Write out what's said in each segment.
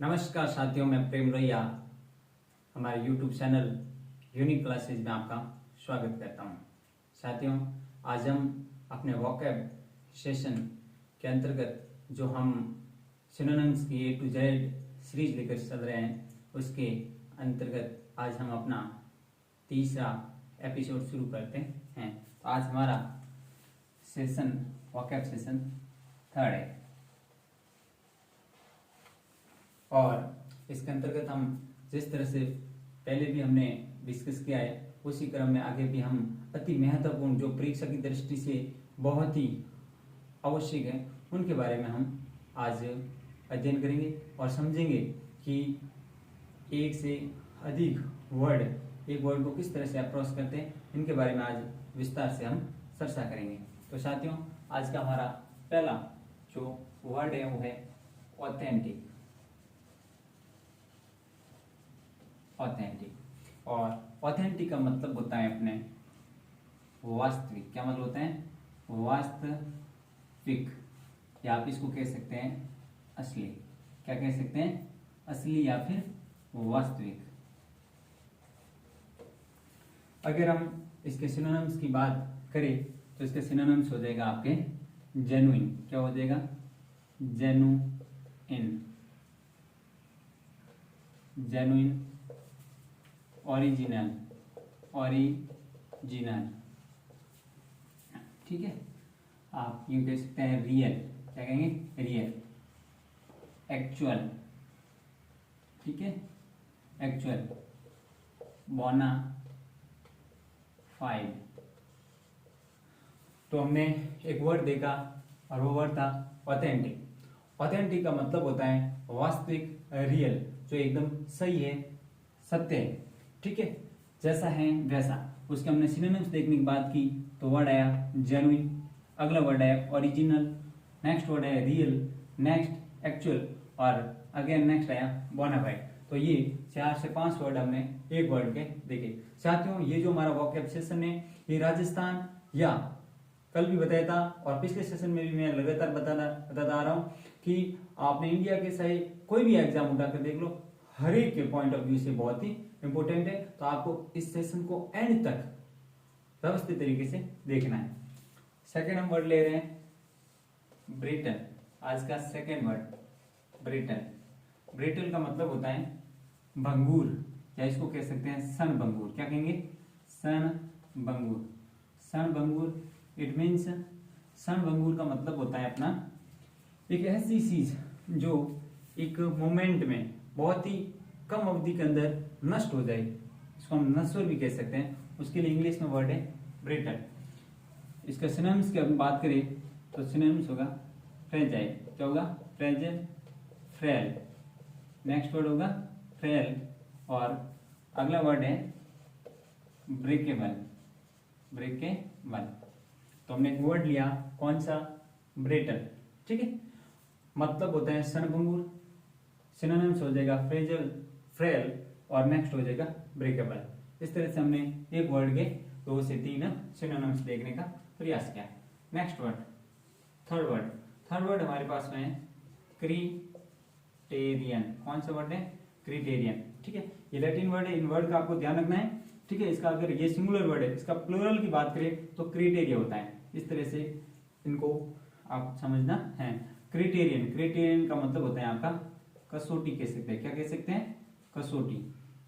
नमस्कार साथियों, मैं प्रेम लोहिया हमारे YouTube चैनल यूनिक क्लासेज में आपका स्वागत करता हूं। साथियों, आज हम अपने वोकैब सेशन के अंतर्गत जो हम सिनोनिम्स की A to Z सीरीज लेकर चल रहे हैं, उसके अंतर्गत आज हम अपना तीसरा एपिसोड शुरू करते हैं। तो आज हमारा सेशन वोकैब सेशन 3 है और इसके अंतर्गत हम जिस तरह से पहले भी हमने डिस्कस किया है, उसी क्रम में आगे भी हम अति महत्वपूर्ण जो परीक्षा की दृष्टि से बहुत ही आवश्यक है, उनके बारे में हम आज अध्ययन करेंगे और समझेंगे कि एक से अधिक वर्ड एक वर्ड को किस तरह से अप्रोच करते हैं। इनके बारे में आज विस्तार से हम चर्चा करेंगे। तो साथियों, आज का हमारा पहला जो वर्ड है वो है ऑथेंटिक। ऑथेंटिक और ऑथेंटिक का मतलब होता है अपने वास्तविक। क्या मतलब होता है? वास्तविक, या आप इसको कह सकते हैं असली। क्या कह सकते हैं? असली या फिर वास्तविक। अगर हम इसके सिनोनिम्स की बात करें तो इसके सिनोनिम्स हो जाएगा आपके जेन्युइन। क्या हो जाएगा? Genuine, genuine, original, original. ठीक है, आप यूं कह सकते हैं रियल। क्या कहेंगे? रियल। एक्चुअल, ठीक है, एक्चुअल, बोना फाइड। तो हमने एक वर्ड देखा और वो वर्ड था ऑथेंटिक। ऑथेंटिक का मतलब होता है वास्तविक, रियल, जो एकदम सही है, सत्य है। ठीक है, जैसा है वैसा। उसके हमने सिनोनिम्स देखने की बात की तो वर्ड आया जेन्युइन, अगला वर्ड आया ओरिजिनल, नेक्स्ट वर्ड आया रियल, नेक्स्ट एक्चुअल और अगेन नेक्स्ट आया बोनाफाइड। तो ये 4 से 5 वर्ड हमने एक वर्ड के देखे। साथियों, ये जो हमारा वोकैब सेशन है, ये राजस्थान या कल भी बताया था और पिछले सेशन में भी मैं लगातार बताता आ रहा हूं कि आपने इंडिया के चाहे कोई भी एग्जाम उठाकर देख लो, हर एक के पॉइंट ऑफ व्यू से बहुत ही इंपोर्टेंट है। तो आपको इस सेशन को एंड तक व्यवस्थित तरीके से देखना है। सेकेंड हम वर्ड ले रहे हैं ब्रिटल। आज का सेकेंड वर्ड ब्रिटल। ब्रिटल का मतलब होता है भंगूर, या इसको कह सकते हैं सन भंगूर। क्या कहेंगे? सन भंगूर। सन भंगूर इट मीन्स, सन भंगूर का मतलब होता है अपना एक ऐसी चीज जो एक मोमेंट में बहुत ही कम अवधि के अंदर नष्ट हो जाए, इसको हम नश्वर भी कह सकते हैं। उसके लिए इंग्लिश में वर्ड है ब्रिटल। इसका सिनोनिम्स की हम बात करें तो सिनोनिम्स होगा फ्रेजाइल। क्या होगा? Fragile, frail. नेक्स्ट वर्ड होगा फ्रेल और अगला वर्ड है ब्रेकेबल। ब्रेकेबल। तो हमने एक वर्ड लिया, कौन सा? ब्रिटल। ठीक है, मतलब होता है सनभंगुर, सिनोनिम्स हो जाएगा फ्रेजल, फ्रेल और नेक्स्ट हो जाएगा ब्रेकेबल। इस तरह से हमने एक वर्ड के 2 से 3 सिनोनिम्स देखने का प्रयास किया। Next word, third word. Third word हमारे पास में है क्रिटेरियन। कौन सा वर्ड है? क्रिटेरियन। ठीक है, ये लैटिन वर्ड है, इन वर्ड का आपको ध्यान रखना है। ठीक है, इसका अगर ये सिंगुलर वर्ड है, इसका प्लूरल की बात करें तो क्रिटेरिया होता है। इस तरह से इनको आप समझना है। क्रिटेरियन, क्रिटेरियन का मतलब होता है आपका कसौटी कह सकते हैं। क्या कह सकते हैं? कसौटी,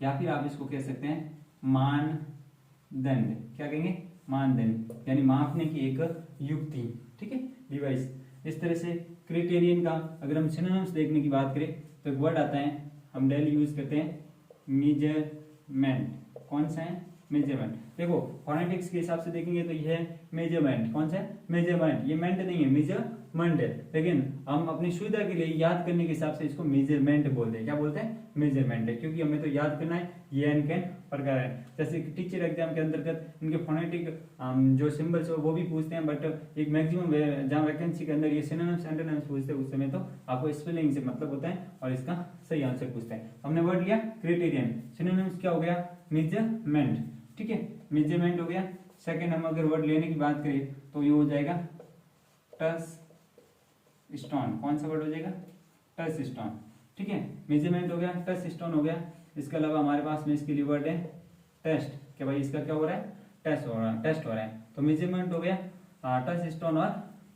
या फिर आप इसको कह सकते हैं मानदंड। क्या कहेंगे? मानदंड, यानी मापने की एक युक्ति। ठीक है, डिवाइस। इस तरह से क्रिटेरियन का अगर हम सिनोनिम्स देखने की बात करें तो एक वर्ड आता है, हम डेली यूज करते हैं, मेजरमेंट। कौन सा है? मेजरमेंट। देखो, फोनेटिक्स के हिसाब से देखेंगे तो यह है मेजरमेंट। कौन सा है? मेजरमेंट। ये मेंट नहीं है, मेजरमेंट है, लेकिन हम अपनी सुविधा के लिए याद करने के हिसाब से इसको मेजरमेंट बोलते हैं। क्या बोलते हैं? मेजरमेंट है, क्योंकि हमें तो याद करना है ये एन कैन प्रकार है। जैसे टीचर एग्जाम के अंतर्गत इनके फोनेटिक जो सिंबल्स है वो भी पूछते हैं, बट एक मैक्सिमम जहां वैकेंसी के अंदर ये सिनोनिम्स एंटोनिम्स पूछते हैं, उस समय तो आपको स्पेलिंग से मतलब होता है और इसका सही आंसर पूछते हैं। हमने वर्ड लिया क्रिटेरियन, सिनोनिम्स क्या हो गया? मेजरमेंट। ठीक है, मेजरमेंट हो गया। सेकेंड हम अगर वर्ड लेने की बात करें तो ये हो जाएगा टच स्टोन। कौन सा वर्ड हो जाएगा? Touch stone. ठीक है। मेजरमेंट हो गया, टच स्टोन हो गया। इसके अलावा हमारे पास में इसके लिए वर्ड है टेस्ट, कि भाई इसका क्या हो रहा है, टेस्ट हो रहा है। तो मेजरमेंट हो गया, टच स्टोन और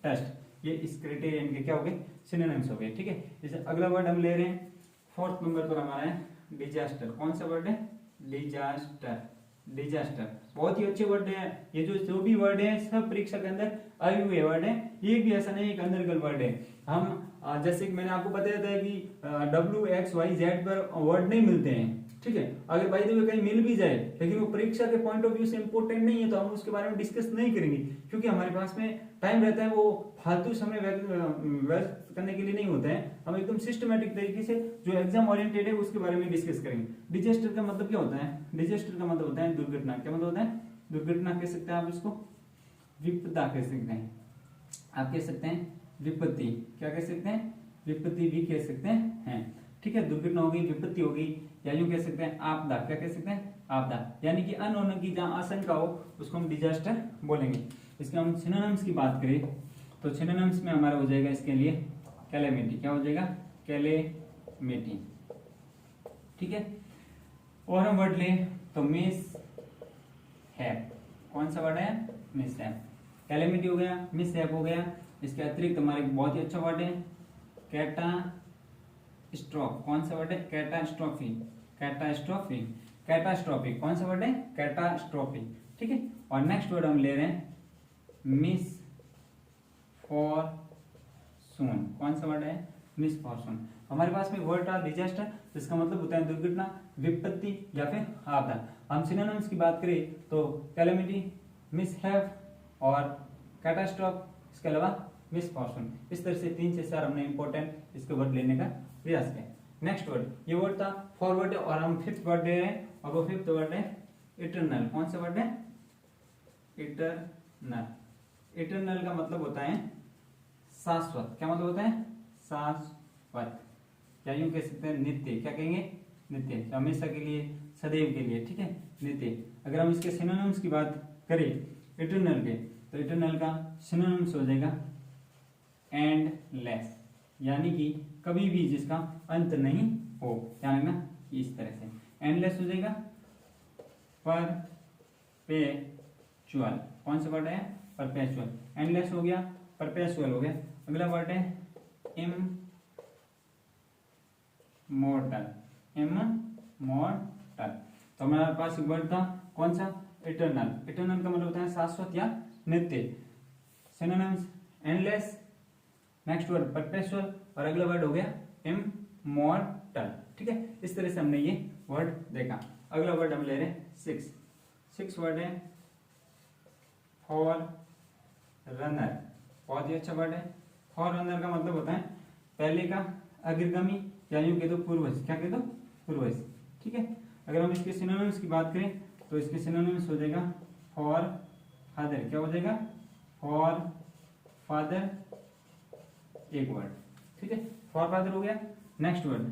टेस्ट, ये इस क्राइटेरियन के क्या हो गए, सिनोनिम्स हो गए। ठीक है। जैसे अगला वर्ड हम ले रहे हैं 4th नंबर पर हमारा है डिजास्टर। कौन सा वर्ड है, डिजास्टर। डिजास्टर बहुत ही अच्छे वर्ड है। ये जो भी वर्ड है सब परीक्षा के अंदर आए हुए वर्ड है, ये भी ऐसा नहीं एक अनर्गल वर्ड है। हम जैसे कि मैंने आपको बताया था कि WXYZ पर वर्ड नहीं मिलते हैं। ठीक है। अगर बाय द वे कहीं मिल भी जाए लेकिन वो परीक्षा के पॉइंट ऑफ व्यू से इंपॉर्टेंट नहीं है तो हम उसके बारे में डिस्कस नहीं करेंगे, क्योंकि हमारे पास में टाइम रहता है, वो फालतू समय व्यस्त करने के लिए नहीं होता है। हम एकदम सिस्टमेटिक तरीके से जो एग्जाम ओरिएंटेड है उसके बारे में डिस्कस करेंगे। डिजास्टर का मतलब क्या होता है, डिजास्टर का मतलब होता है दुर्घटना। क्या मतलब होता है, दुर्घटना कह सकते हैं आप इसको, विपदा कह सकते हैं, आप कह सकते हैं विपत्ति, क्या कह सकते हैं, विपत्ति भी कह सकते हैं। ठीक है। दुर्घटना होगी, विपत्ति होगी, या यूं कह सकते हैं आपदा। क्या कह सकते हैं, आपदा, यानी कि अनहोने की जहां आशंका हो उसको हम डिजास्टर बोलेंगे। इसके हम सिनोनिम्स की बात करें तो सिनोनिम्स में हमारा हो जाएगा इसके लिए कैलेमिटी। क्या हो जाएगा, कैलेमिटी। ठीक है। और हम वर्ड लें तो मिस हैप। कौन सा वर्ड है, मिस हैप। कैलेमिटी हो गया, मिस हैप हो गया। इसके अतिरिक्त हमारे बहुत ही अच्छा वर्ड है कैटास्ट्रोफ। कौन सा वर्ड है, कैटास्ट्रोफी। कैटास्ट्रोफी, कैटास्ट्रोफी कौन सा वर्ड है, कैटास्ट्रोफी। ठीक है। और नेक्स्ट वर्ड हम ले रहे हैं मिस फॉर्चून। कौन सा वर्ड है, मिस फॉर्चून। हमारे पास में वर्ड था डिजास्टर, जिसका मतलब होता है दुर्घटना, विपत्ति या फिर आपदा। हम सिनोनिम्स की बात करें तो कैलेमिटी, मिसहैप और कैटास्ट्रोफ, इसके अलावा मिस फॉर्चून। इस तरह से 3 से 4 हमने इंपॉर्टेंट इसके वर्ड लेने का प्रयास किया। नेक्स्ट वर्ड, ये वर्ड था फॉरवर्ड और हम 5th वर्ड ले रहे हैं और वो 5th वर्ड है इटरनल। कौन सा वर्ड है, इटरनल। इटरनल का मतलब होता है शाश्वत। क्या मतलब होता है, शाश्वत, या यूं कह सकते हैं नित्य। क्या कहेंगे, नित्य, हमेशा के लिए, सदैव के लिए। ठीक है, नित्य। अगर हम इसके सिनोनिम्स की बात करें इटरनल के तो इटरनल का सिनोनिम्स हो जाएगा एंडलेस, यानी कि कभी भी जिसका अंत नहीं हो। ध्यान रखना, इस तरह से एंडलेस हो जाएगा। परपेचुअल, कौन सा वर्ड है, परपेचुअल। एंडलेस हो गया, परपेचुअल हो गया। अगला वर्ड है इममॉर्टल। इममॉर्टल, तो हमारे पास एक वर्ड था कौन सा, इटरनल। इटरनल का मतलब होता है शाश्वत या नित्य। Synonyms endless, next word perpetual और अगला वर्ड हो गया इममॉर्टल। ठीक है। इस तरह से हमने ये वर्ड देखा। अगला वर्ड हम ले रहे हैं 6 वर्ड है फॉर रनर। बहुत ही अच्छा वर्ड है। फॉर रनर का मतलब होता है पहले का अग्रगामी, या यूं कह दो पूर्वज। क्या कह दो, पूर्वज। ठीक है। अगर हम इसके सिनोनिम्स की बात करें तो इसके सिनोनिम्स हो जाएगा फॉर फादर। क्या हो जाएगा, फॉर फादर, एक वर्ड। ठीक है, फॉर फादर हो गया। Next word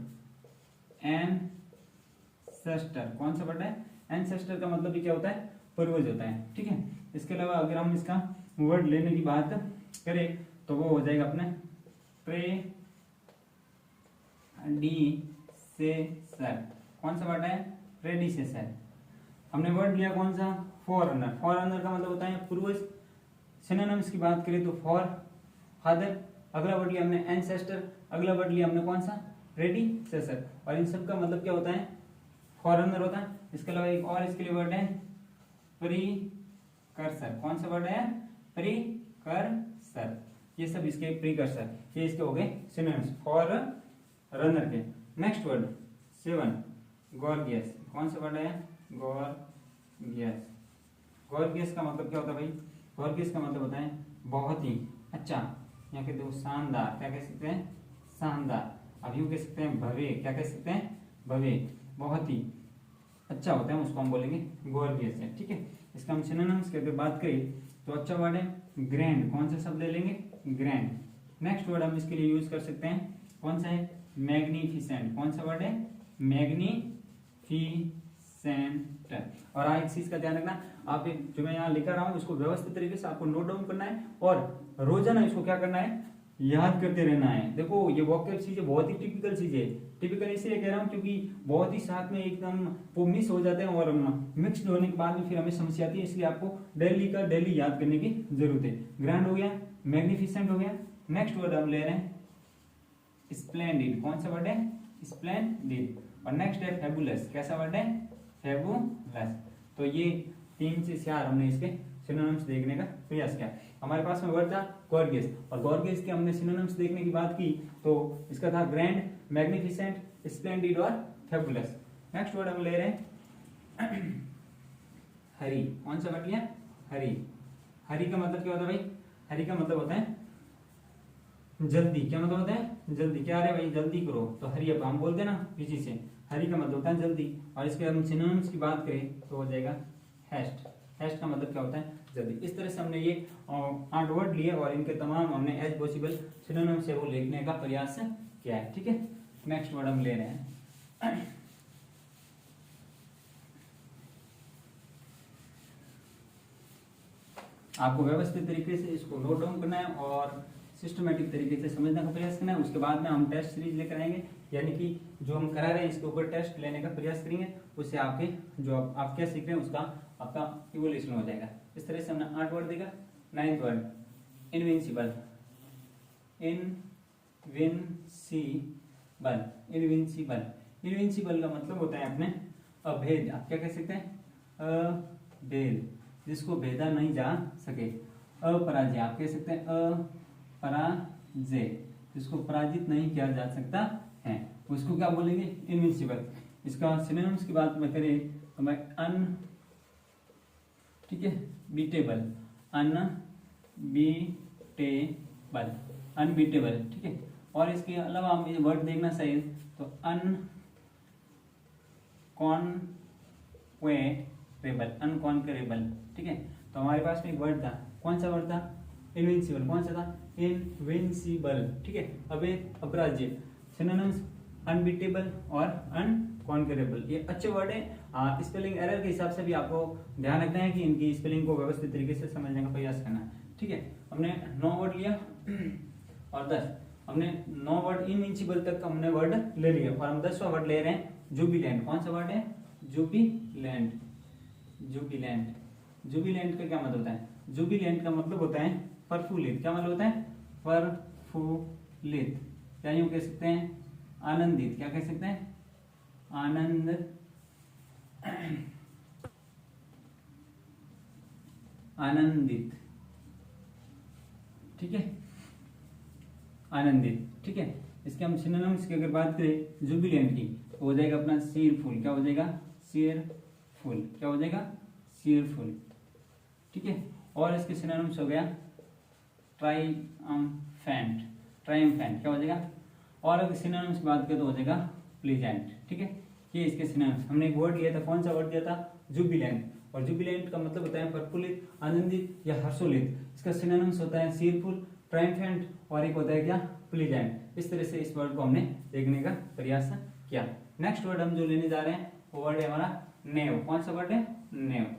ancestor. कौन सा वर्ड है, एनसेस्टर का मतलब भी क्या होता है, पूर्वज होता है। ठीक है। इसके अलावा अगर हम इसका वर्ड लेने की बात करें तो वो हो जाएगा अपने प्रेडिसेसर। कौन सा वर्ड है, प्रेडिसेसर। हमने वर्ड लिया कौन सा, फॉर रनर। फॉर रनर का मतलब होता है पूर्वज। सिनोनिम्स की बात करें तो फॉर फादर, अगला वर्ड लिया हमने एंसेस्टर, अगला वर्ड लिया हमने कौन सा, प्रेडिसेसर। और इन सब का मतलब क्या होता है, फॉर रनर होता है। इसके अलावा एक और इसके लिए वर्ड है प्रीकर्सर। कौन सा वर्ड है, प्रीकर्सर। ये सब इसके प्रीकर्सर, ये इसके हो गए सिनोनिम्स फॉर रनर के। Next word 7 gorgeous. कौन सा वर्ड है, गॉर्जियस। गॉर्जियस का मतलब क्या होता है भाई, गॉर्जियस का मतलब होता है बहुत ही अच्छा, या कहते हो शानदार। क्या कह सकते हैं, शानदार। अब यूं कह सकते हैं भव्य। क्या कह सकते हैं, भव्य, बहुत ही अच्छा होता है, उसको हम बोलेंगे गॉर्जियस है। ठीक है। इसका हम सिनोनिम्स की अगर बात करें तो अच्छा वर्ड है ग्रैंड। कौन सा शब्द ले लेंगे, ग्रैंड। नेक्स्ट वर्ड हम इसके लिए यूज कर सकते हैं कौन सा है, मैग्निफिसेंट। कौन सा वर्ड है, मैग्निफिसेंट। और एक चीज का ध्यान रखना, आप जो मैं यहाँ लिखा रहा हूँ उसको व्यवस्थित तरीके से आपको नोट डाउन करना है और रोजाना इसको क्या करना है, याद करते रहना है। देखो ये वोकैब चीजें बहुत ही टिपिकल चीजें है। टिपिकल इसलिए कह रहा हूँ क्योंकि बहुत ही साथ में एकदम वो मिस हो जाते हैं और मिक्स्ड होने के बाद में फिर हमें समस्या आती है, इसलिए आपको डेली का डेली याद करने की जरूरत है। ग्रैंड हो गया, मैग्निफिसेंट हो गया। नेक्स्ट वर्ड हम ले रहे हैं स्प्लेंडिड। कौन सा वर्ड है? स्प्लेंडिड। और नेक्स्ट है फेबुलस। कैसा वर्ड है? फेबुलस। तो ये 3 से 4 हमने इसके सिनोनिम्स देखने का प्रयास किया। हमारे पास में वर्ड था गॉर्जियस, और गॉर्जियस के हमने सिनोनिम्स देखने की बात की तो इसका था ग्रैंड, मैग्निफिसेंट, स्प्लेंडिड और फेबुलस। नेक्स्ट वर्ड हम ले रहे हैं हरी। कौन सा वर्ड लिया? हरी। हरी का मतलब क्या होता है भाई? हरी का मतलब होता है जल्दी। क्या मतलब होता है? जल्दी। क्या रे भाई जल्दी करो, तो हरी अप हम बोलते हैं ना किसी से। हरी का मतलब होता है जल्दी। और इसके हम सिनोनिम्स की बात करें तो हो जाएगा हैस्ट। हैस्ट का मतलब क्या होता है? जल्दी। इस तरह से हमने ये 8 वर्ड लिए और इनके तमाम हमने एज पॉसिबल सिनोनिम से वो लिखने का प्रयास किया है। ठीक है, नेक्स्ट वर्ड हम ले रहे हैं आपको व्यवस्थित तरीके से इसको नोट डाउन करना है और सिस्टमेटिक तरीके से समझने का प्रयास करना है। उसके बाद में हम टेस्ट सीरीज लेकर आएंगे, यानी कि जो हम करा रहे हैं इसके ऊपर टेस्ट लेने का प्रयास करेंगे। उससे आपके जो आप क्या सीख रहे हैं उसका आपका इवोल्यूशन हो जाएगा। इस तरह से हमने 8 वर्ड देखा। 9th word invincible. Invincible. Invincible. Invincible का मतलब होता है अपने अभेद। आप क्या कह सकते हैं? अभेद, जिसको भेदा नहीं जा सके। अपराजय, आप कह सकते हैं अपराजय, जिसको पराजित नहीं किया जा सकता है, उसको क्या बोलेंगे? इनविंसिबल। इसका सिनोनिम्स की बात में करें तो मैं ठीक है, बीटेबल। अनबीटेबल। अनबीटेबल। ठीक है, और इसके अलावा हम ये वर्ड देखना चाहिए तो अनकॉन्क्वेरेबल। अनकॉन्क्वेरेबल। ठीक है, तो हमारे पास में एक वर्ड था। कौन सा वर्ड था? इनविंसिबल। कौन सा था? इनविंसिबल। ठीक है, अबे अपराज्य। सिनोनिम्स अनबीटेबल और अनकॉन्क्वेरेबल। ये अच्छे वर्ड है। स्पेलिंग एरर के हिसाब से भी आपको ध्यान रखना है कि इनकी स्पेलिंग को व्यवस्थित तरीके से समझने का प्रयास करना है। ठीक है, हमने 9 वर्ड लिया और 10 हमने 9 वर्ड इनविंसिबल तक हमने वर्ड ले लिया और हम 10वां वर्ड ले रहे हैं जुबिलेंट। कौन सा वर्ड है? जुबिलेंट। जुबिलेंट। जुबिलेंट का क्या मतलब होता है? जुबिलेंट का मतलब होता है प्रफुल्लित। क्या मतलब होता है? प्रफुल्लित, या यूं कह सकते हैं आनंदित। क्या कह सकते हैं? आनंद आनंदित। ठीक है, आनंदित। ठीक है, इसके हम सिनोनिम्स की अगर बात करें जुबिलेंट की तो हो जाएगा अपना चीयरफुल। क्या हो जाएगा? चीयरफुल। क्या हो जाएगा? चीयरफुल। ठीक है, और इसके सिनोनिम्स हो गया ट्रायम्फेंट। ट्रायम्फेंट क्या हो जाएगा? और अगर सिनोनिम्स की बात करें तो हो जाएगा प्लीजेंट। ठीक है, ये इसके सिनोनिम्स। हमने एक वर्ड लिया था। कौन सा वर्ड लिया था? जुबिलेंट। और जुबिलेंट का मतलब होता है प्रफुल्लित, आनंदित या हर्षोल्लित। इसका सिनोनिम्स होता है चीयरफुल, ट्रायम्फेंट और एक होता है क्या? प्लीजेंट। इस तरह से इस वर्ड को हमने देखने का प्रयास किया। नेक्स्ट वर्ड हम जो लेने जा रहे हैं वो वर्ड है हमारा नेव। कौन सा वर्ड है? नेव।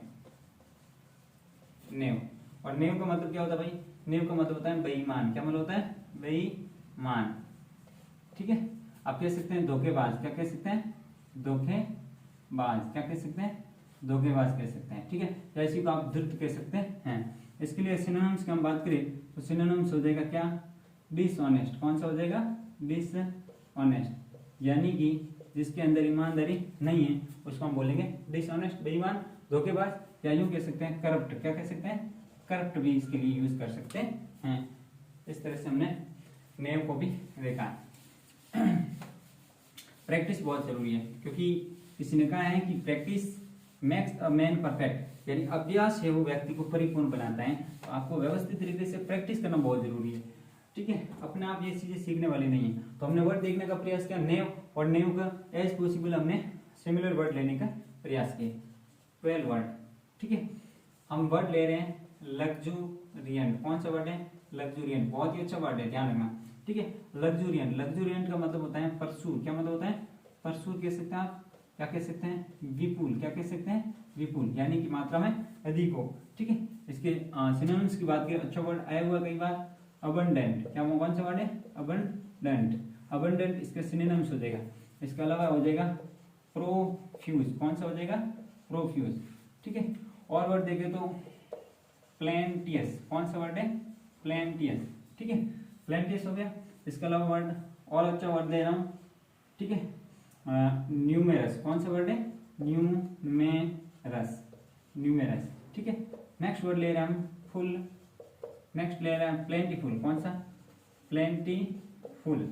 नेव। और नेव का मतलब क्या होता है भाई? नेव का मतलब होता है बेईमान। क्या मतलब होता है? बेईमान। ठीक है, आप कह सकते हैं धोखेबाज। क्या कह सकते हैं? धोखेबाज। क्या कह सकते हैं? धोखेबाज कह सकते हैं। ठीक है, या इसी को आप धूर्त कह सकते हैं। इसके लिए सिनोनिम्स की हम बात करें तो सिनोनिम्स हो जाएगा क्या? डिसऑनेस्ट। कौन सा हो जाएगा? डिसऑनेस्ट, यानी कि जिसके अंदर ईमानदारी नहीं है उसको हम बोलेंगे डिसऑनेस्ट, बेईमान, धोखेबाज, या यूं कह सकते हैं करप्ट। क्या कह सकते हैं? करप्ट भी इसके लिए यूज कर सकते हैं। इस तरह से हमने नेव को भी देखा। प्रैक्टिस बहुत जरूरी है क्योंकि किसी ने कहा है कि practice makes a man perfect, यानी अभ्यास है वो व्यक्ति को परिपूर्ण बनाता है। तो आपको व्यवस्थित तरीके से प्रैक्टिस करना बहुत जरूरी है। ठीक है, अपने आप ये चीजें सीखने वाली नहीं है। तो हमने वर्ड देखने का प्रयास किया नेव, और नेव का एज पॉसिबल हमने सिमिलर वर्ड लेने का प्रयास किया। 12 वर्ड। ठीक है, हम वर्ड ले रहे हैं लग्जूरियंट। कौन सा वर्ड है? लग्जूरियंट। बहुत ही अच्छा वर्ड है, ध्यान रखना। ठीक है, लग्जूरियंट। लग्जूरियंट का मतलब होता है परसूर। क्या मतलब होता है? परसूर कह सकते हैं आप। क्या कह सकते हैं? विपुल। क्या कह सकते हैं? विपुल, यानी कि मात्रा में अधिक हो। ठीक है, इसके सिनोनिम्स की बात करें, अच्छा वर्ड आया हुआ कई बार अबंडेंट, क्या वो कौन सा वर्ड है, अबंडेंट, अबंडेंट इसका सिनोनिम्स हो जाएगा। इसके अलावा हो जाएगा प्रोफ्यूज, कौन सा हो जाएगा, प्रोफ्यूज, ठीक है। और वर्ड देखें तो प्लेंटियस, कौन सा वर्ड है, प्लेंटियस, ठीक है, प्लेंटियस हो गया। इसके अलावा वर्ड और अच्छा वर्ड दे रहा हूं, ठीक है, न्यूमेरस, कौन सा वर्ड है, न्यूमेरस, न्यूमेरस, ठीक है। नेक्स्ट वर्ड ले रहे हैं हम फुल, नेक्स्ट ले रहे हैं प्लेंटीफुल, कौन सा, प्लेंटीफुल,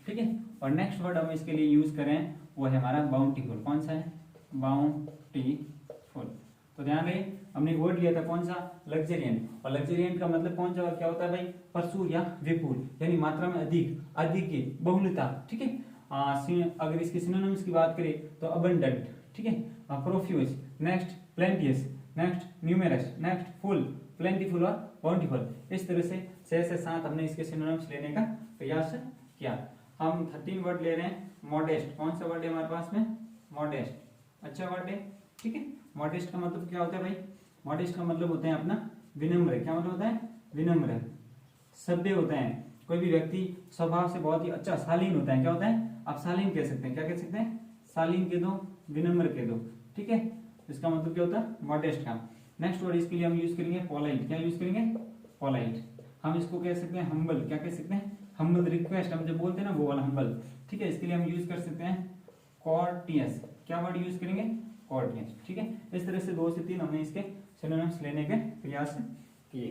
ठीक है। और नेक्स्ट वर्ड हम इसके लिए यूज करें वो है हमारा बाउंटीफुल, कौन सा है, बाउंटीफुल। तो ध्यान रहे हमने एक वर्ड लिया था कौन सा, लग्जरियंट, और लग्जरियंट का मतलब कौन सा क्या होता है भाई, प्रचुर या विपुल, यानी मात्रा में अधिक, अधिक की बहुलता, ठीक है। अगर इसके सिनोनिम्स की बात करें तो अबंडेंट, ठीक है, profuse, next plenteous, next numerous, next full, plentiful और बाउंटीफुल। इस तरह से 6 से 7 हमने इसके सिनोनिम्स लेने का प्रयास किया। हम 13 वर्ड ले रहे हैं, मॉडेस्ट, कौन सा वर्ड है हमारे पास में, मॉडेस्ट, अच्छा वर्ड है, ठीक है। मॉडेस्ट का मतलब क्या होता है भाई, मॉडेस्ट का मतलब होता है अपना विनम्र, क्या मतलब होता है, विनम्र, सभ्य होता है। कोई भी व्यक्ति स्वभाव से बहुत ही अच्छा शालीन होता है, क्या होता है, आप शालीन कह सकते हैं, क्या कह सकते हैं, शालीन कह दो, विनम्र कह दो, ठीक है। इसका मतलब क्या होता है, मॉडेस्ट का। नेक्स्ट वर्ड इसके लिए हम यूज करेंगे पोलाइट, क्या यूज करेंगे, पोलाइट। हम इसको कह सकते हैं हम्बल, क्या कह सकते हैं, हम्बल, रिक्वेस्ट हम जब बोलते हैं ना वो वाला हम्बल, ठीक है। इसके लिए हम यूज कर सकते हैं कॉर्टियस, क्या वर्ड यूज करेंगे, कॉर्टियस, ठीक है। इस तरह से 2 से 3 हमने इसके सिनोनिम्स लेने के प्रयास किए।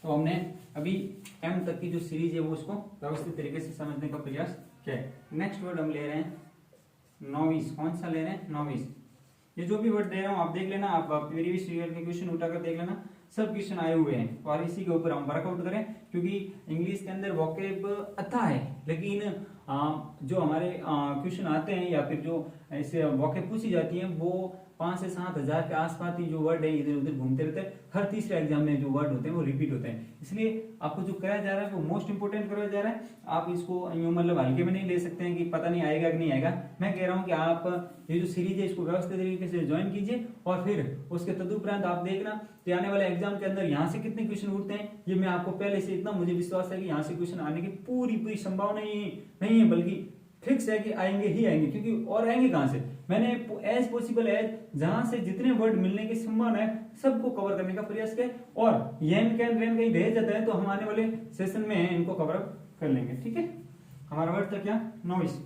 तो हमने अभी M तक की जो सीरीज है वो उसको व्यवस्थित तरीके से समझने का प्रयास किया है। नेक्स्ट वर्ड हम ले रहे हैं नोविस, कौन सा ले रहे हैं, नोविस। ये जो भी वर्ड दे रहा हूँ आप देख लेना, आप प्रीवियस ईयर के क्वेश्चन उठाकर देख लेना, सब क्वेश्चन आए हुए हैं और इसी के ऊपर हम वर्कआउट करें, क्योंकि इंग्लिश के अंदर वोकैब अच्छा है, लेकिन जो हमारे क्वेश्चन आते हैं या फिर जो ऐसे वोकैब पूछी जाती है वो 5 से 7 हजार के आसपास ही जो वर्ड है इधर उधर घूमते रहते हैं। हर तीसरे एग्जाम में जो वर्ड होते हैं वो रिपीट होते हैं, इसलिए आपको जो कराया जा रहा है वो मोस्ट इंपोर्टेंट कराया जा रहा है। आप इसको यूं मतलब हल्के में नहीं ले सकते हैं कि पता नहीं आएगा कि नहीं आएगा। मैं कह रहा हूं कि आप ये जो सीरीज है इसको व्यवस्थित तरीके से ज्वाइन कीजिए और फिर उसके तदुपरांत आप देखना कि आने वाले एग्जाम के अंदर यहाँ से कितने क्वेश्चन उठते हैं। ये मैं आपको पहले से इतना मुझे विश्वास है कि यहाँ से क्वेश्चन आने की पूरी संभावना नहीं है, बल्कि फिक्स है कि आएंगे ही आएंगे, क्योंकि और आएंगे कहां से। मैंने एज पॉसिबल एज जहां से जितने वर्ड मिलने की संभावना है सबको कवर करने का प्रयास किया, और येन कैन रेन कहीं रह जाता है तो हम आने वाले सेशन में इनको कवर अप कर लेंगे, ठीक है। हमारा वर्ड था क्या, नोविस,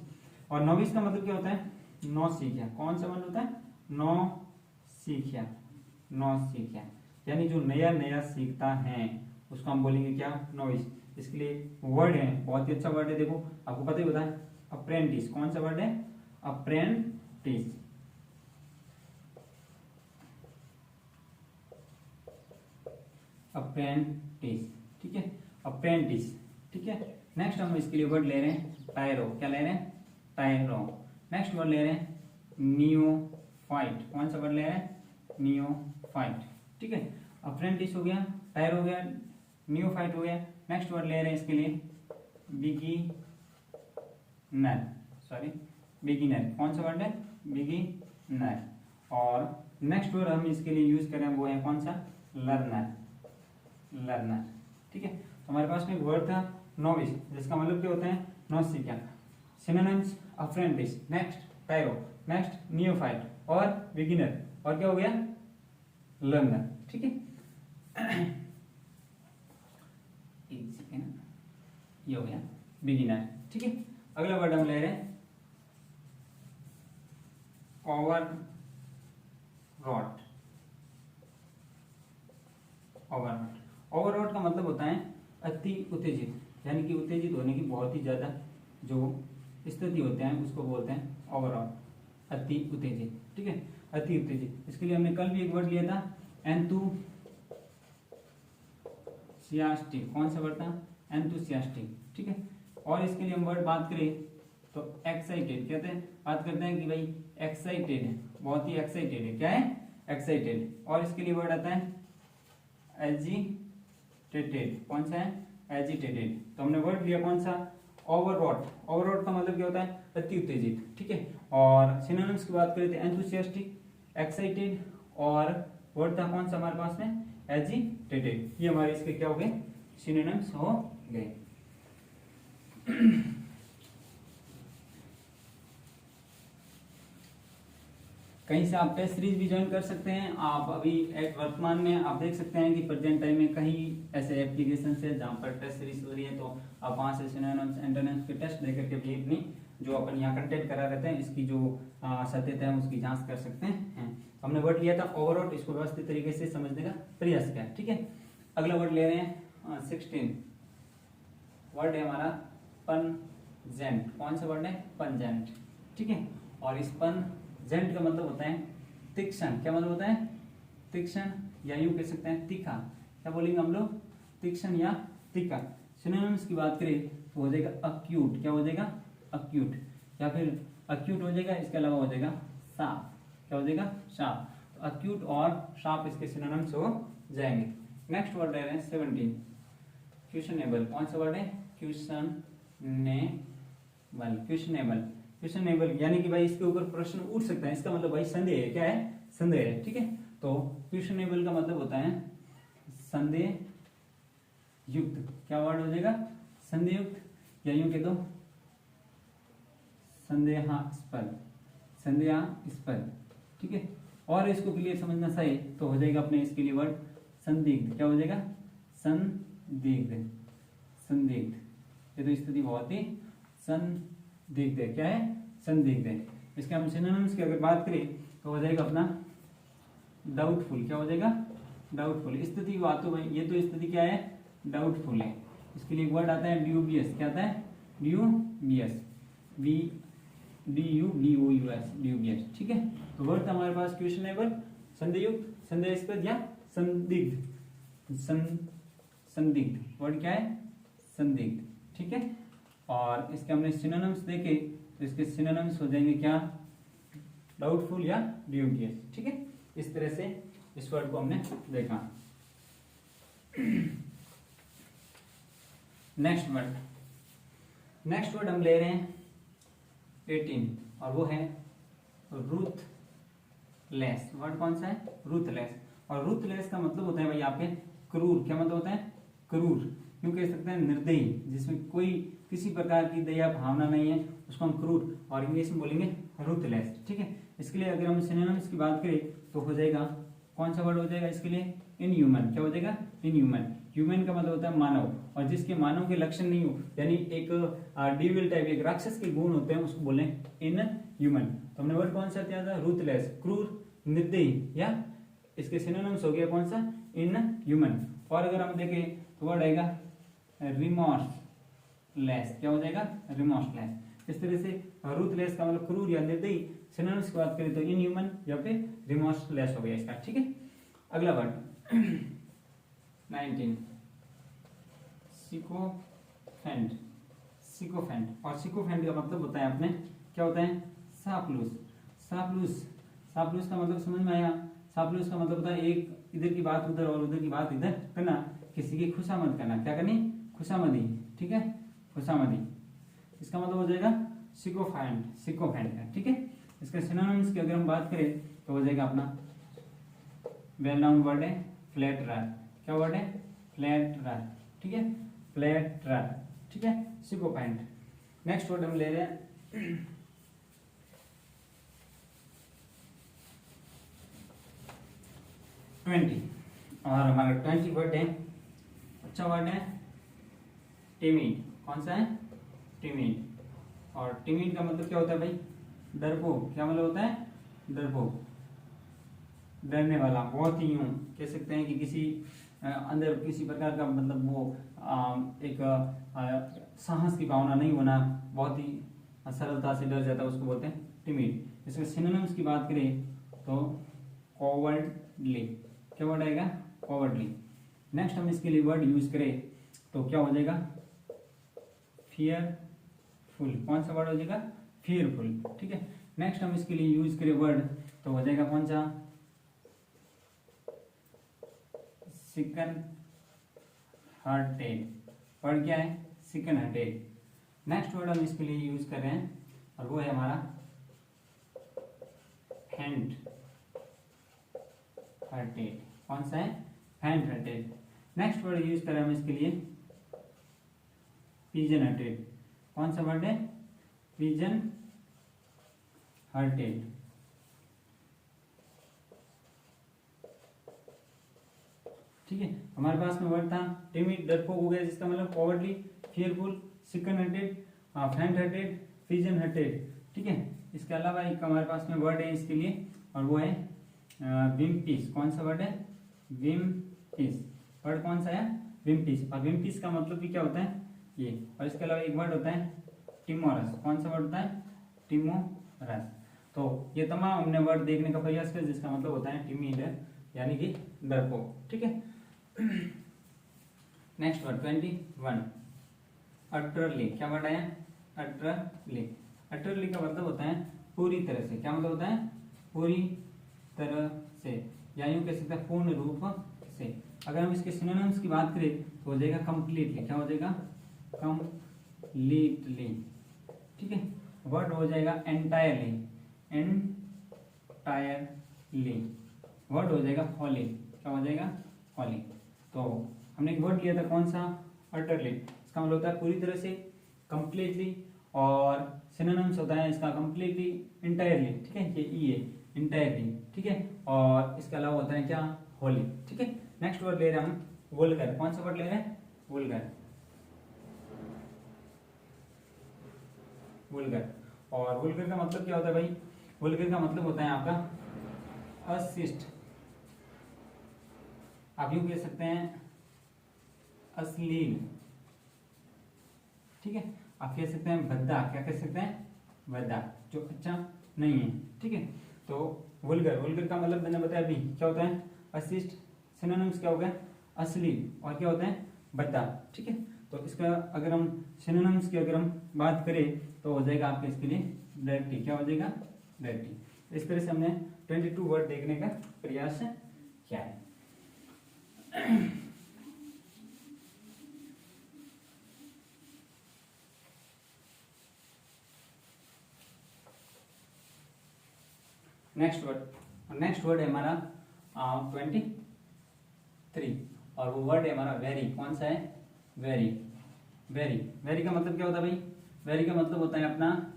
और नोविस का मतलब क्या होता है, नौ सीखिया। कौन सा वर्ड होता है, नौ सीखिया, नौ सीखिया, यानी जो नया नया सीखता है उसको हम बोलेंगे क्या, नोविस। इसके लिए वर्ड है, बहुत ही अच्छा वर्ड है, देखो आपको पता ही होता है, अप्रेंटिस। कौन सा वर्ड है, अप्रेंटिस, अप्रेंटिस, ठीक है, अप्रेंटिस, ठीक है। नेक्स्ट हम इसके लिए वर्ड ले रहे हैं टायरो, क्या ले रहे हैं, टायरो। नेक्स्ट वर्ड ले रहे हैं नियोफाइट, कौन सा वर्ड ले रहे हैं, नियोफाइट, ठीक है। अप्रेंटिस हो गया, टायरो हो गया, नियोफाइट हो गया। नेक्स्ट वर्ड ले रहे हैं इसके लिए बिगिनर, सॉरी बिगिनर, कौन सा वर्ड है, बिगिनर। और नेक्स्ट वर्ड हम इसके लिए यूज करें वो है कौन सा, लर्नर, लर्नर, ठीक है। तो हमारे पास में एक वर्ड था नोविस, जिसका मतलब क्या होता है, नौसिखिया। Synonyms apprentice, next टायरो, next neophyte और बिगिनर, और क्या हो गया, लर्नर, ठीक है। एक सेकेंड, ये हो गया बिगिनर, ठीक है। अगला वर्ड हम ले रहे हैं ओवररॉट, ओवररॉट। ओवररॉट का मतलब होता है अति उत्तेजित, यानी कि उत्तेजित होने की बहुत ही ज्यादा जो स्थिति होते हैं उसको बोलते हैं ओवररॉट, अति उत्तेजित, ठीक है, अति उत्तेजित। इसके लिए हमने कल भी एक वर्ड लिया था एंथुसियास्टिक, कौन सा वर्ड था, एंथुसियास्टिक, ठीक है। और इसके लिए हम वर्ड बात करें तो एक्साइटेड, कहते हैं, बात करते हैं कि भाई एक्साइटेड है, बहुत ही एक्साइटेड है, क्या है, एक्साइटेड। और इसके लिए वर्ड आता है एजिटेटेड, कौन सा है, एजिटेटेड। तो हमने वर्ड लिया कौन सा, ओवररॉट। ओवररॉट का मतलब क्या होता है, अति उत्तेजित, ठीक है। और सिनोनिम्स की बात करें तो एंथुसियास्टिक, एक्साइटेड और वर्ड था कौन सा हमारे पास में, एजिटेटेड। ये हमारे इसके क्या हो गए, सिनोनिम्स हो गए। कहीं से आप टेस्ट सीरीज भी ज्वाइन कर सकते हैं। आप अभी वर्तमान में आप देख सकते हैं कि प्रेजेंट टाइम में कहीं ऐसे एप्लीकेशन है जहाँ पर टेस्ट सीरीज हो रही है, तो आप वहाँ से सिनोनिम्स एंटोनिम्स के टेस्ट दे करके भी अपनी जो अपन यहाँ कंटेंट करा रहते हैं इसकी जो सत्यता है उसकी जांच कर सकते हैं। हमने वर्ड लिया था ओवरऑल, इसको व्यवस्थित तरीके से समझने का प्रयास किया। ठीक है, अगला वर्ड ले रहे हैं 16 वर्ड है हमारा पंजेंट। कौन सा वर्ड है, पंजेंट। ठीक है, और इस पंजेंट का मतलब होता है तीक्ष्ण। क्या मतलब होता है, तीक्ष्ण, या यूं कह सकते हैं तीखा। क्या बोलेंगे हम लोग, तीक्ष्ण या तीखा। सिनोनिम्स की बात करें तो हो जाएगा अक्यूट। क्या हो जाएगा, अक्यूट, या फिर अक्यूट हो जाएगा, इसके अलावा हो जाएगा शार्प। क्या हो जाएगा, शार्प। अक्यूट और शार्प इसके सिनोनिम्स हो जाएंगे। नेक्स्ट वर्ड ले रहे हैं 17 क्वेश्चनेबल। कौन सा वर्ड है, क्वेश्चनेबल। क्वेश्चनेबल, क्वेश्चनेबल यानी कि भाई इसके ऊपर प्रश्न उठ सकता है, इसका मतलब भाई संदेह है। क्या है, संदेह है। ठीक है, तो क्वेश्चनेबल का मतलब होता है संदेह युक्त। क्या वर्ड हो जाएगा, संदेह युक्त, या यूं कह दो संदेहास्पद, संदेहास्पद। ठीक है, और इसको क्लियर समझना सही तो हो जाएगा अपने इसके लिए वर्ड संदिग्ध। क्या हो जाएगा, संदिग्ध, संदिग्ध। ये तो स्थिति बहुत ही संदिग्ध है। क्या है, संदिग्ध है। इसके हम सिनोनिम्स की अगर बात करें तो हो जाएगा अपना डाउटफुल। क्या हो जाएगा, डाउटफुल। स्थिति की बात तो भाई ये तो स्थिति क्या है, डाउटफुल है। इसके लिए एक वर्ड आता है ड्यूबियस। क्या आता है, ड्यूबियस, DUBOUS, ड्यूबियस। ठीक है, तो वर्ड था हमारे पास क्वेश्चनेबल, संदेहयुक्त, संदेहास्पद या संदिग्ध। संदिग्ध वर्ड क्या है, संदिग्ध। ठीक है, और इसके हमने सिनोनिम्स देखे तो इसके सिनोनिम्स हो जाएंगे क्या, डाउटफुल या ड्यूबियस। ठीक है, इस तरह से इस वर्ड को हमने देखा। नेक्स्ट वर्ड, नेक्स्ट वर्ड हम ले रहे हैं 18 और वो है रूथलेस। वर्ड कौन सा है, रूथलेस। और रूथलेस का मतलब होता है भाई आपके क्रूर। क्या मतलब होता है, क्रूर। क्यों कह सकते हैं निर्दयी, जिसमें कोई किसी प्रकार की दया भावना नहीं है, उसको हम क्रूर, और इंग्लिश में बोलेंगे रूथलेस। ठीक है, इसके लिए अगर हम सिनोनिम्स की बात करें तो हो जाएगा कौन सा वर्ड हो जाएगा इसके लिए, इनह्यूमन। क्या हो जाएगा, इनह्यूमन। ह्यूमन का मतलब होता है मानव, और जिसके मानव के लक्षण नहीं हो, यानी एक डिविल टाइप, एक राक्षस के गुण होते हैं, उसको बोले इन ह्यूमन। तो हमने वर्ड कौन सा दिया था, रूथलेस, क्रूर, निर्दयी, या इसके सिनोनिम्स हो गया कौन सा, इन ह्यूमन। और अगर हम देखें तो वर्ड आएगा रिमोर्सलेस। क्या हो जाएगा, रिमोर्सलेस। इस तरह से रूथलेस का मतलब क्रूर या निर्दयी, सिनोनिम्स की बात करें तो इनह्यूमन या फिर रिमोर्सलेस हो गया इसका। ठीक है, अगला वर्ड 19 सिकोफेंट। सिकोफेंट, और सिकोफेंट का मतलब होता है अपने क्या होता है, सापलूस। सापलूस, सापलूस का मतलब समझ में आया। सापलूस का मतलब होता है एक इधर की बात उधर और उधर की बात इधर करना, किसी की खुशामद करना। क्या करनी, खुशामदी। ठीक है, खुशामदी, इसका मतलब हो जाएगा सिकोफेंट, सिकोफेंट है। ठीक है, इसके सिनोनिम्स की अगर हम बात करें तो हो जाएगा अपना वेल नाउन वर्ड है फ्लैटरर। क्या वर्ड है, फ्लैटरर। ठीक है, फ्लैटरर। ठीक है, सिकोफेंट। नेक्स्ट वर्ड हम ले रहे हैं 20, और हमारा 20 वर्ड है, अच्छा वर्ड है टिमिड। कौन सा है, टिमिड। और टिमिड का मतलब क्या होता है भाई, डरपोक। क्या मतलब होता है, डरपोक, डरने वाला। बहुत ही यूं कह सकते हैं कि किसी अंदर किसी प्रकार का मतलब वो एक साहस की भावना नहीं होना, बहुत ही सरलता से डर जाता है, उसको बोलते हैं टिमिड। इसमें सिनोनिम्स की बात करें तो कॉवर्डली। क्या वर्ड आएगा, कॉवर्डली। नेक्स्ट हम इसके लिए वर्ड यूज करें तो क्या हो जाएगा, फियरफुल। कौन सा वर्ड हो जाएगा, फियरफुल। ठीक है, नेक्स्ट हम इसके लिए यूज करें वर्ड तो हो जाएगा कौन सा, सिकन हार्टेड। वर्ड क्या है, सिकन हार्टेड। नेक्स्ट वर्ड हम इसके लिए यूज कर रहे हैं और वो है हमारा फेंट। हार्टेड, कौन सा है, faint hearted. Next word use करें हम इसके लिए पिजन हार्टेड, कौन सा वर्ड है, पिजन हार्टेड। ठीक है, हमारे पास में वर्ड था टिमिड, डरपोक हो गया जिसका मतलब cowardly, fearful, chicken hearted, faint hearted, pigeon hearted. ठीक है, इसके अलावा एक हमारे पास में वर्ड है इसके लिए और वो है विम्पिस, कौन सा वर्ड है, विम्पिस। वर्ड कौन सा है, विम्पिस। और विम्पिस का मतलब भी क्या होता है ये। और इसके अलावा एक वर्ड होता है टिमोरस, कौन सा वर्ड होता है, टिमोरस। तो ये तमाम हमने वर्ड देखने का प्रयास किया जिसका मतलब होता है टिमिड यानी कि डरपोक। ठीक है, नेक्स्ट वर्ड 21 अटरली, क्या वर्ड आया, अटरली। अटरली का मतलब होता है पूरी तरह से, क्या मतलब होता है, पूरी तरह से, या यूं कह सकते हैं पूर्ण रूप से। अगर हम इसके सिनोनिम्स की बात करें तो हो जाएगा कंप्लीटली, क्या हो जाएगा, कंप्लीटली। ठीक है, वर्ड हो जाएगा एंटायरली, एंटायरली। वर्ड हो जाएगा होली, क्या हो जाएगा, होली। तो हमने एक वर्ड लिया था कौन सा, अटरली, इसका मतलब होता है पूरी तरह से, कंप्लीटली, और सिनोनिम्स होता है इसका कंप्लीटली, इंटायरली। ठीक है, ये ई है, इंटायरली। ठीक है, और इसके अलावा होता है क्या, होली। ठीक है, नेक्स्ट वर्ड ले रहे हैं हम वल्गर, कौन सा वर्ड ले रहे हैं, वल्गर, वल्गर। और वल्गर का मतलब क्या होता है भाई, वल्गर का मतलब होता है आपका अशिष्ट, आप यूं कह सकते हैं अश्लील। ठीक है, आप कह सकते हैं भद्दा, क्या कह सकते हैं, भद्दा, जो अच्छा नहीं है। ठीक है, तो वल्गर, वल्गर का मतलब मैंने बताया अभी क्या होता है, अशिष्ट, सिनोनिम्स क्या हो गया, अश्लील, और क्या होता है, भद्दा। ठीक है, तो इसका अगर हम सिनोनिम्स की अगर हम बात करें तो हो जाएगा आपके इसके लिए डर्टी, क्या हो जाएगा, डर्टी। इस तरह से हमने 22 वर्ड देखने का प्रयास किया है। नेक्स्ट वर्ड है हमारा 23 और वो वर्ड है हमारा वेरी, कौन सा है, वेरी। वेरी, वेरी का मतलब क्या होता है भाई, वेरी का मतलब होता है अपना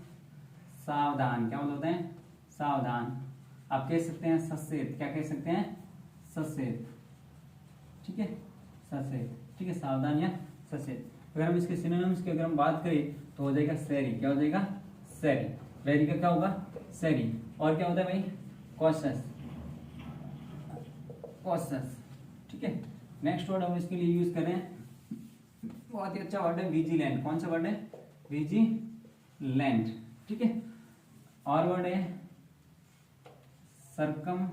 सावधान, क्या मतलब होता है, सावधान। आप कह सकते हैं सचेत, क्या कह सकते हैं, सचेत। ठीक है, सचेत। ठीक है, सावधान या सचेत। अगर हम इसके सिनोनिम्स की अगर हम बात करें तो हो जाएगा सैरी, क्या हो जाएगा, सैरी। वेरी का क्या होगा, सैरी। और क्या होता है भाई, कॉशस, कॉशस। ठीक है, नेक्स्ट वर्ड हम इसके लिए यूज करें, बहुत ही अच्छा वर्ड है विजिलेंट, कौन सा वर्ड है, विजिलेंट। ठीक है, और वर्ड है सरकम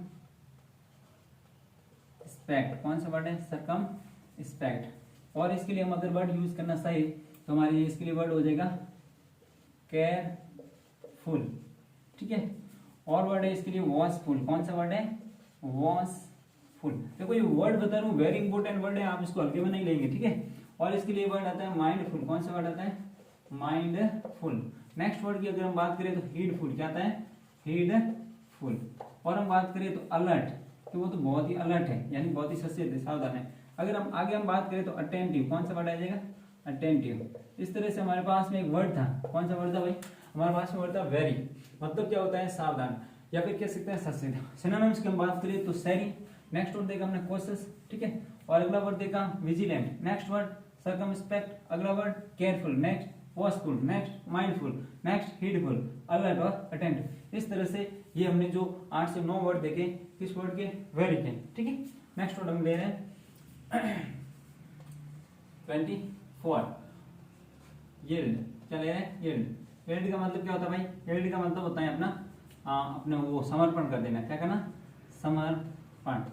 स्पेक्ट, कौन सा वर्ड है, सरकम स्पेक्ट। और इसके लिए हम अगर वर्ड यूज करना सही तो हमारे इसके लिए वर्ड हो जाएगा केयरफुल। ठीक है, और वर्ड है इसके लिए वॉशफुल, कौन सा वर्ड है, वॉशफुल। देखो ये वर्ड बता रहा हूँ, वेरी इंपॉर्टेंट वर्ड है, आप इसको हल्के में नहीं लेंगे। ठीक है, और इसके लिए वर्ड आता है माइंडफुल, कौन सा वर्ड आता है, माइंडफुल। नेक्स्ट वर्ड की अगर हम बात करें तो हीडफुल, क्या आता है, हीडफुल। और हम बात करें तो अलर्ट, तो वो तो बहुत ही अलर्ट है, यानी बहुत ही सचेत है, सावधान है। अगर हम आगे हम बात करें तो अटेंटिव, कौन सा वर्ड आ जाएगा, अटेंटिव। इस तरह से हमारे पास में एक वर्ड था, कौन सा वर्ड था भाई, हमारे पास में वर्ड था वेरी, मतलब क्या होता है, सावधान, या फिर कह सकते हैं सचेत। सिनोनिम्स की हम बात करें तो सैरी। नेक्स्ट वर्ड देखा हमने कॉशियस। ठीक है, और अगला वर्ड देखा विजिलेंट। नेक्स्ट वर्ड सर्कमस्पेक्ट, अगला word careful, next watchful, next mindful, next heedful, alert और अटेंटिव। इस तरह से ये हमने जो 8 से 9 वर्ड देखे किस वर्ड के, वेरी के। ठीक है, नेक्स्ट वर्ड हम ले रहे हैं 24 यील्ड, क्या ले रहे हैं, यील्ड। यील्ड का मतलब क्या होता है भाई, यील्ड का मतलब होता है अपना अपने वो समर्पण कर देना, क्या करना, समर्पण,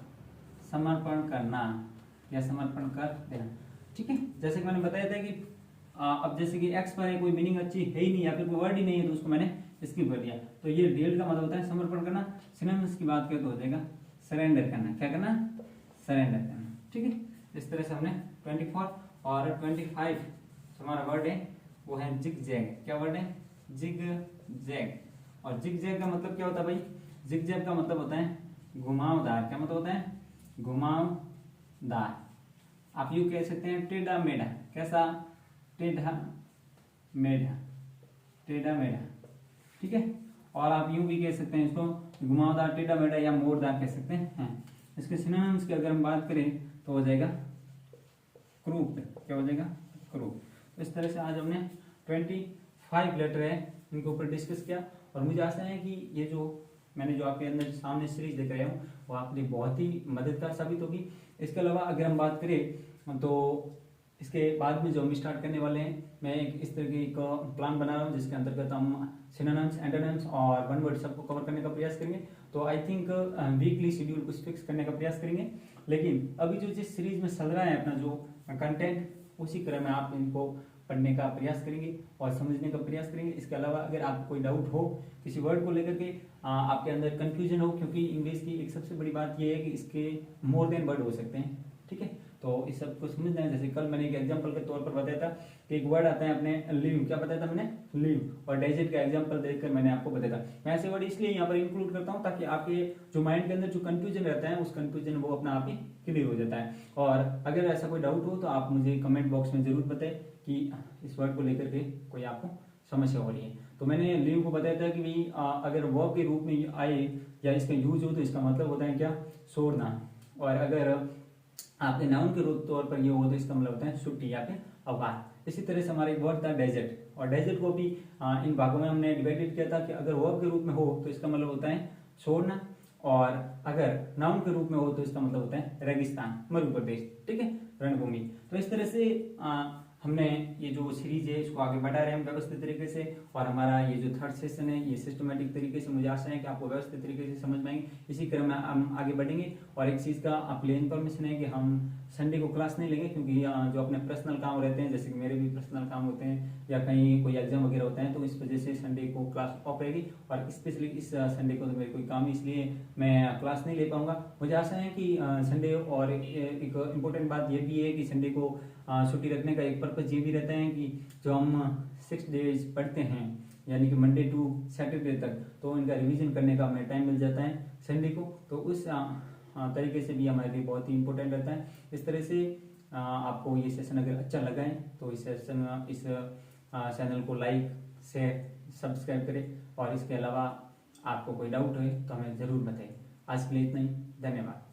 समर्पण करना या समर्पण कर देना। ठीक है, जैसे कि मैंने बताया था कि अब जैसे कि एक्स पर है, कोई मीनिंग अच्छी है ही नहीं या फिर कोई वर्ड ही नहीं है तो उसको मैंने स्किप कर दिया, तो ये यील्ड का मतलब होता है समर्पण करना। सिनोनिम्स की बात करें तो हो जाएगा सरेंडर करना, क्या करना, सरेंडर करना। ठीक है, इस तरह से हमने 24 और 25 हमारा वर्ड है वो है जिग जैग। क्या वर्ड है, जिग जैग। और जिग जैग का मतलब क्या होता है भाई, जिग जैग का मतलब होता है घुमावदार, क्या मतलब होता है, घुमावदार। आप यूं कह सकते हैं टेढ़ा मेढ़ा। कैसा? टेढ़ा मेढ़ा, टेढ़ा मेढ़ा, ठीक है। और आप यूं भी कह सकते हैं इसको घुमावदार, टेढ़ा मेढ़ा या मोड़दार कह सकते हैं। इसके सिनोनिम्स की अगर हम बात करें तो हो जाएगा क्रूप। क्या हो जाएगा? क्रूप। तो इस तरह से आज हमने 25 लेटर है इनके ऊपर डिस्कस किया, और मुझे आशा है कि ये जो मैंने जो आपके अंदर सामने सीरीज देख रहे हूँ वो आपके लिए बहुत ही मददगार साबित होगी। इसके अलावा अगर हम बात करें तो इसके बाद में जो हम स्टार्ट करने वाले हैं, मैं एक इस तरह की एक प्लान बना रहा हूँ जिसके अंतर्गत हम सिनोनिम्स, एंटोनिम्स और वन वर्ड सबको कवर करने का प्रयास करेंगे। तो आई थिंक वीकली शेड्यूल कुछ फिक्स करने का प्रयास करेंगे। लेकिन अभी जो जिस सीरीज में चल रहा है अपना जो कंटेंट, उसी क्रम में आप इनको पढ़ने का प्रयास करेंगे और समझने का प्रयास करेंगे। इसके अलावा अगर आपको कोई डाउट हो किसी वर्ड को लेकर के, आपके अंदर कंफ्यूजन हो, क्योंकि इंग्लिश की एक सबसे बड़ी बात यह है कि इसके मोर देन वर्ड हो सकते हैं, ठीक है। तो इस सब को समझना है। जैसे कल मैंने एक एग्जांपल के तौर पर बताया था कि एक वर्ड आता है अपने लीव, क्या बताया था मैंने? लीव। और डेजर्ट का एग्जांपल देकर मैंने आपको बताया था। मैं ऐसे वर्ड इसलिए यहाँ पर इंक्लूड करता हूँ ताकि आपके जो माइंड के अंदर जो कंफ्यूजन रहता है उस कंफ्यूजन वो अपना आप ही क्लियर हो जाता है। और अगर ऐसा कोई डाउट हो तो आप मुझे कमेंट बॉक्स में जरूर बताएं कि इस वर्ड को लेकर के कोई आपको समस्या हो रही है। तो मैंने लीव को बताया था कि भाई अगर वर्ब के रूप में आए या इसका यूज हो तो इसका मतलब होता है क्या? छोड़ना। और अगर आपके नाउन के तौर पर ये हो तो इसका मतलब होता है छुट्टी या फिर अवकाश। इसी तरह से हमारा एक वर्ड था डेजर्ट, और डेजर्ट को भी इन भागों में हमने डिवाइडेड किया था कि अगर वर्ब के रूप में हो तो इसका मतलब होता है छोड़ना, और अगर नाउन के रूप में हो तो इसका मतलब होता है रेगिस्तान, मरुप्रदेश, ठीक है, रणभूमि। तो इस तरह से हमने ये जो सीरीज है इसको आगे बढ़ा रहे हैं व्यवस्थित तरीके से, और हमारा ये जो थर्ड सेशन है ये सिस्टमेटिक तरीके से, मुझे आशा है कि आपको व्यवस्थित तरीके से समझ में आएंगे। इसी क्रम में हम आगे बढ़ेंगे। और एक चीज का आपके लिए इन्फॉर्मेशन है कि हम संडे को क्लास नहीं लेंगे, क्योंकि जो अपने पर्सनल काम रहते हैं, जैसे कि मेरे भी पर्सनल काम होते हैं या कहीं कोई एग्जाम वगैरह होता है, तो इस वजह से संडे को क्लास ऑफ रहेगी। और स्पेशली इस संडे को तो मेरे कोई काम है, इसलिए मैं क्लास नहीं ले पाऊंगा। मुझे आशा है कि संडे, और एक इम्पोर्टेंट बात यह भी है कि संडे को छुट्टी रखने का एक पर्पज ये भी रहता है कि जो हम 6 डेज पढ़ते हैं, यानी कि मंडे टू सैटरडे तक, तो इनका रिवीजन करने का हमें टाइम मिल जाता है संडे को। तो उस तरीके से भी हमारे लिए बहुत ही इंपॉर्टेंट रहता है। इस तरह से आपको ये सेशन अगर अच्छा लगा है तो इस चैनल को लाइक, शेयर, सब्सक्राइब करें। और इसके अलावा आपको कोई डाउट है तो हमें ज़रूर बताएं। आज के लिए इतना ही, धन्यवाद।